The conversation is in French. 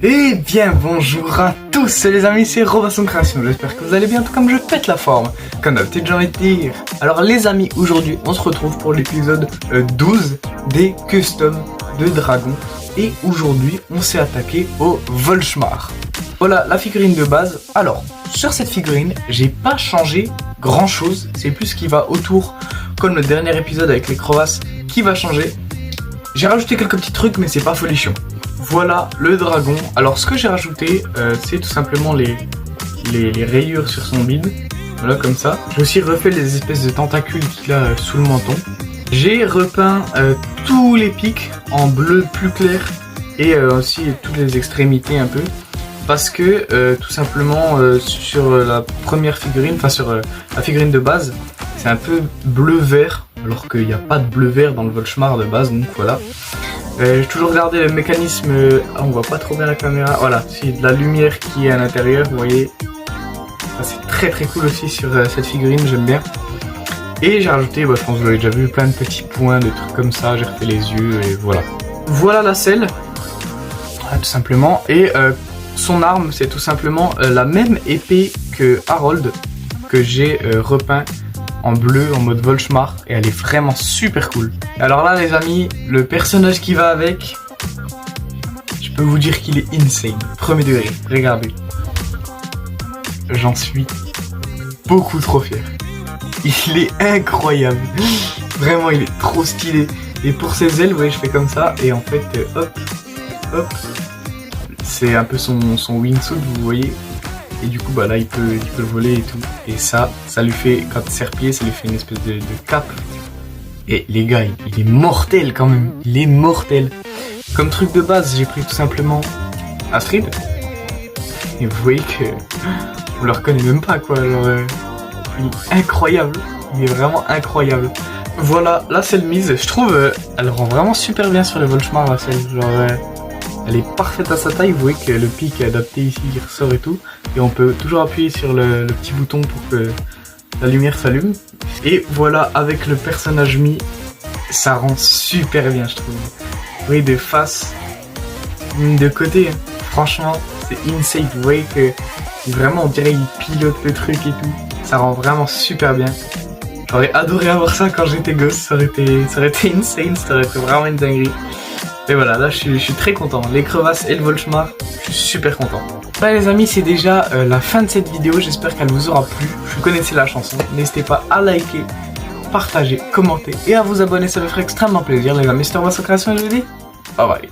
Eh bien bonjour à tous les amis, c'est Robinson Création, j'espère que vous allez bien tout comme je pète la forme, comme d'habitude j'ai envie de dire. Alors les amis, aujourd'hui on se retrouve pour l'épisode 12 des customs de dragon. Et aujourd'hui on s'est attaqué au Volchmar. Voilà la figurine de base. Alors sur cette figurine j'ai pas changé grand chose, c'est plus ce qui va autour, comme le dernier épisode avec les crevasses qui va changer. J'ai rajouté quelques petits trucs mais c'est pas folichon. Voilà le dragon. Alors ce que j'ai rajouté c'est tout simplement les rayures sur son bide. Voilà comme ça. J'ai aussi refait les espèces de tentacules qu'il a sous le menton. J'ai repeint tous les pics en bleu plus clair et aussi toutes les extrémités un peu. Parce que tout simplement sur la première figurine, enfin sur la figurine de base, c'est un peu bleu-vert. Alors qu'il n'y a pas de bleu-vert dans le Volchmar de base, donc voilà. J'ai toujours gardé le mécanisme, on voit pas trop bien la caméra, voilà, c'est de la lumière qui est à l'intérieur, vous voyez. Ça c'est très très cool aussi sur cette figurine, j'aime bien. Et j'ai rajouté, je pense que vous l'avez déjà vu, plein de petits points, de trucs comme ça, j'ai refait les yeux et voilà. Voilà la selle, tout simplement, et son arme c'est tout simplement la même épée que Harold, que j'ai repeint en bleu en mode Volchmar et elle est vraiment super cool. Alors là les amis, le personnage qui va avec, je peux vous dire qu'il est insane, premier degré, regardez. J'en suis beaucoup trop fier. Il est incroyable, vraiment il est trop stylé. Et pour ses ailes, vous voyez je fais comme ça et en fait hop, hop, c'est un peu son wingsuit vous voyez. Et du coup bah là il peut voler et tout. Et ça lui fait, quand il serre-pied, ça lui fait une espèce de cape. Et les gars, il est mortel quand même. Il est mortel. Comme truc de base, j'ai pris tout simplement Astrid. Et vous voyez que on le reconnaît même pas quoi. Genre, il est incroyable. Il est vraiment incroyable. Voilà, la selle mise, je trouve, elle rend vraiment super bien sur les Volchmar la selle. Genre elle est parfaite à sa taille, vous voyez que le pic est adapté ici, il ressort et tout. Et on peut toujours appuyer sur le petit bouton pour que la lumière s'allume. Et voilà, avec le personnage mis, ça rend super bien je trouve. Vous voyez de face, de côté, franchement c'est insane. Vous voyez que vraiment on dirait qu'il pilote le truc et tout. Ça rend vraiment super bien. J'aurais adoré avoir ça quand j'étais gosse, ça aurait été insane, ça aurait été vraiment une dinguerie. Et voilà, là je suis très content. Les crevasses et le Volchmar, je suis super content. Voilà les amis, c'est déjà la fin de cette vidéo. J'espère qu'elle vous aura plu. Vous connaissez la chanson. N'hésitez pas à liker, partager, commenter et à vous abonner. Ça me ferait extrêmement plaisir les amis. C'était Robinson Création et je vous dis bye bye.